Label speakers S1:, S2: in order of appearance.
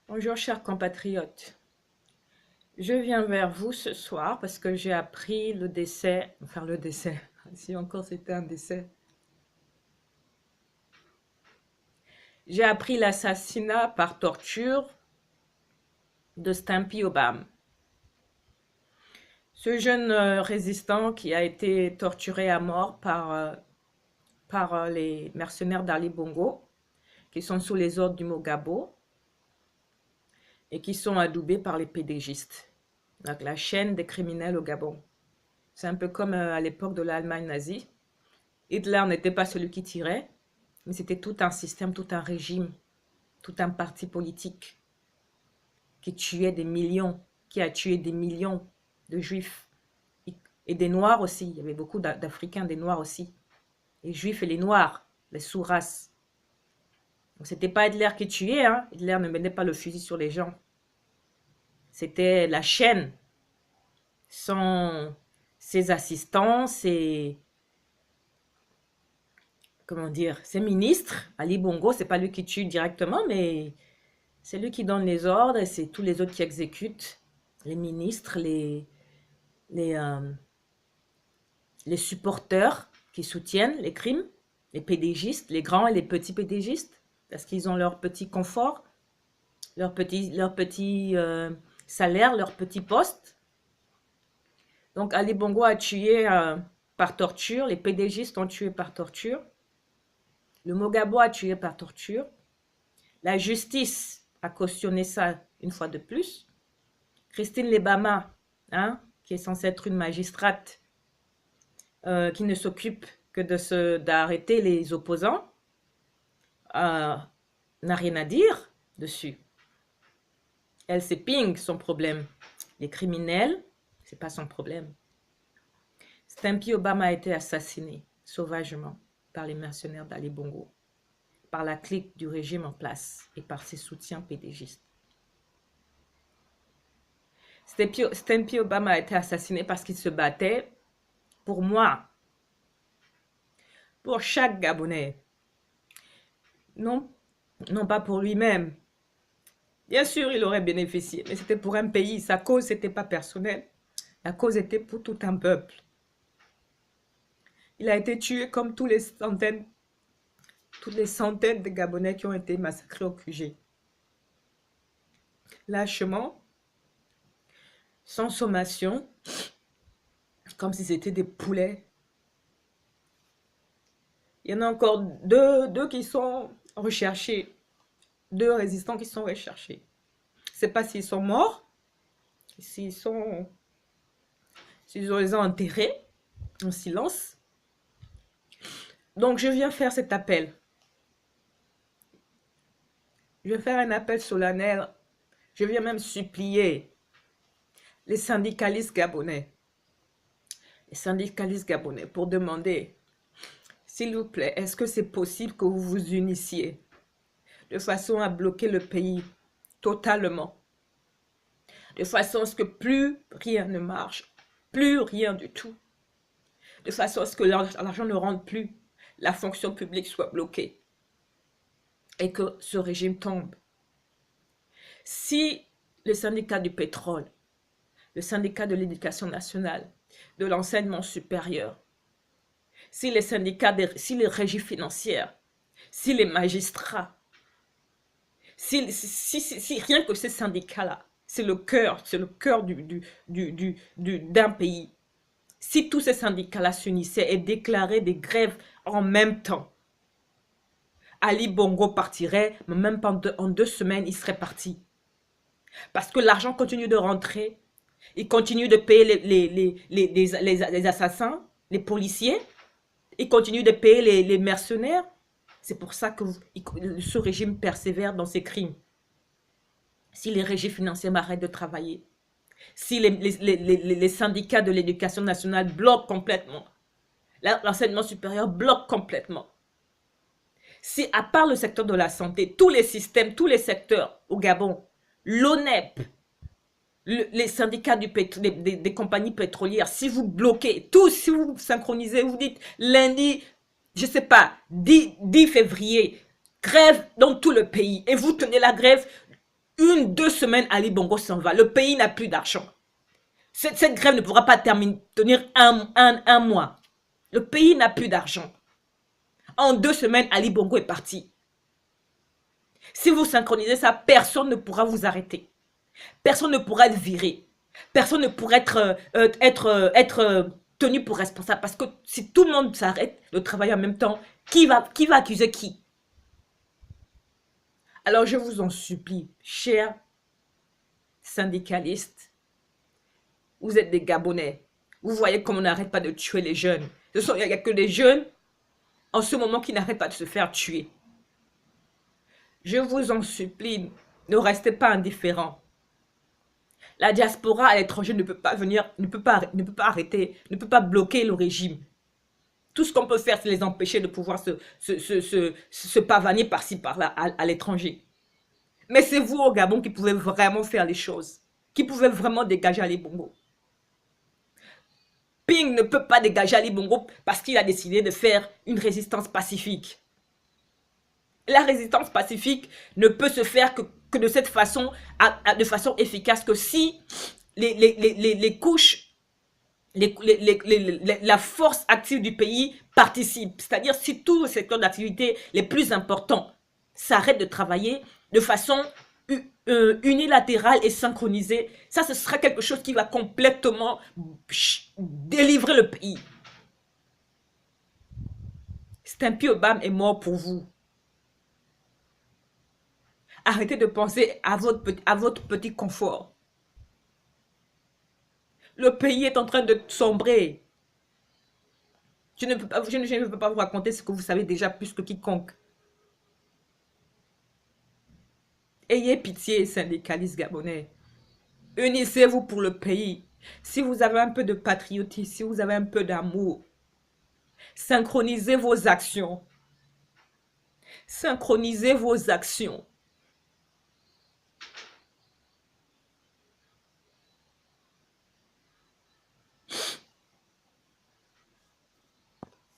S1: Bonjour chers compatriotes, je viens vers vous ce soir parce que j'ai appris le décès, si encore c'était un décès, j'ai appris l'assassinat par torture de Stampy Obama. Ce jeune résistant qui a été torturé à mort par les mercenaires d'Ali Bongo, qui sont sous les ordres du Mogabo et qui sont adoubés par les PDGistes, donc la chaîne des criminels au Gabon. C'est un peu comme à l'époque de l'Allemagne nazie. Hitler n'était pas celui qui tirait, mais c'était tout un système, tout un régime, tout un parti politique qui tuait des millions, qui a tué des millions de juifs et des noirs aussi. Il y avait beaucoup d'Africains, des noirs aussi. Les juifs et les noirs, les sous-races. Donc c'était pas Hitler qui tuait, hein. Hitler ne menait pas le fusil sur les gens. C'était la chaîne, ses assistants, comment dire, ses ministres. Ali Bongo, c'est pas lui qui tue directement, mais c'est lui qui donne les ordres et c'est tous les autres qui exécutent. Les ministres, les, euh, les supporters qui soutiennent les crimes, les PDGistes, les grands et les petits PDGistes, parce qu'ils ont leur petit confort, leur petit salaire, leur petit poste. Donc Ali Bongo a tué par torture, les PDGistes ont tué par torture, le Mogabo a tué par torture, la justice a cautionné ça une fois de plus. Christine Lebama, hein, qui est censée être une magistrate qui ne s'occupe que d'arrêter les opposants, n'a rien à dire dessus. Elle, c'est ping son problème. Les criminels, c'est pas son problème. Stampy Obama a été assassiné sauvagement par les mercenaires d'Ali Bongo, par la clique du régime en place et par ses soutiens pédégistes. Stampy Obama a été assassiné parce qu'il se battait pour moi, pour chaque Gabonais. Non, non pas pour lui-même. Bien sûr, il aurait bénéficié, mais c'était pour un pays. Sa cause, n'était pas personnelle. La cause était pour tout un peuple. Il a été tué comme toutes les centaines de Gabonais qui ont été massacrés au QG. Lâchement, sans sommation, comme si c'était des poulets. Il y en a encore deux qui sont recherchés. Deux résistants qui sont recherchés. Je ne sais pas s'ils sont morts, s'ils les ont enterrés en silence. Donc, je viens faire cet appel. Je vais faire un appel solennel. Je viens même supplier les syndicalistes gabonais. Les syndicalistes gabonais pour demander, s'il vous plaît, est-ce que c'est possible que vous vous unissiez de façon à bloquer le pays totalement, de façon à ce que plus rien ne marche, plus rien du tout, de façon à ce que l'argent ne rentre plus, la fonction publique soit bloquée et que ce régime tombe. Si le syndicat du pétrole, le syndicat de l'éducation nationale, de l'enseignement supérieur, si les syndicats, si les régies financières, si les magistrats, si rien que ces syndicats-là, c'est le cœur d'un pays. Si tous ces syndicats-là s'unissaient et déclaraient des grèves en même temps, Ali Bongo partirait, mais même pas en 2 semaines, il serait parti. Parce que l'argent continue de rentrer, il continue de payer les assassins, les policiers, il continue de payer les mercenaires. C'est pour ça que ce régime persévère dans ses crimes. Si les régies financières arrêtent de travailler, si les syndicats de l'éducation nationale bloquent complètement, l'enseignement supérieur bloque complètement, si à part le secteur de la santé, tous les systèmes, tous les secteurs au Gabon, l'ONEP, les syndicats des compagnies pétrolières, si vous bloquez tout, si vous synchronisez, vous dites lundi, je ne sais pas, 10 février, grève dans tout le pays, et vous tenez la grève Une, 2 semaines, Ali Bongo s'en va. Le pays n'a plus d'argent. Cette grève ne pourra pas tenir un mois. Le pays n'a plus d'argent. En 2 semaines, Ali Bongo est parti. Si vous synchronisez ça, personne ne pourra vous arrêter. Personne ne pourra être viré. Personne ne pourra être tenu pour responsable. Parce que si tout le monde s'arrête de travailler en même temps, qui va accuser qui? Alors je vous en supplie, chers syndicalistes, vous êtes des Gabonais. Vous voyez comme on n'arrête pas de tuer les jeunes. Il n'y a que les jeunes en ce moment qui n'arrêtent pas de se faire tuer. Je vous en supplie, ne restez pas indifférents. La diaspora à l'étranger ne peut pas venir, ne peut pas arrêter, ne peut pas bloquer le régime. Tout ce qu'on peut faire, c'est les empêcher de pouvoir se pavaner par-ci, par-là, à l'étranger. Mais c'est vous au Gabon qui pouvez vraiment faire les choses, qui pouvez vraiment dégager Ali Bongo. Ping ne peut pas dégager Ali Bongo parce qu'il a décidé de faire une résistance pacifique. La résistance pacifique ne peut se faire que de cette façon, de façon efficace, que si les couches, la force active du pays participe. C'est-à-dire si tous les secteurs d'activité les plus importants s'arrêtent de travailler de façon unilatérale et synchronisée, ça ce sera quelque chose qui va complètement délivrer le pays. Stampy Obama est mort pour vous. Arrêtez de penser à votre petit confort. Le pays est en train de sombrer. Je ne peux pas vous raconter ce que vous savez déjà plus que quiconque. Ayez pitié, syndicalistes gabonais. Unissez-vous pour le pays. Si vous avez un peu de patriotisme, si vous avez un peu d'amour, synchronisez vos actions. Synchronisez vos actions.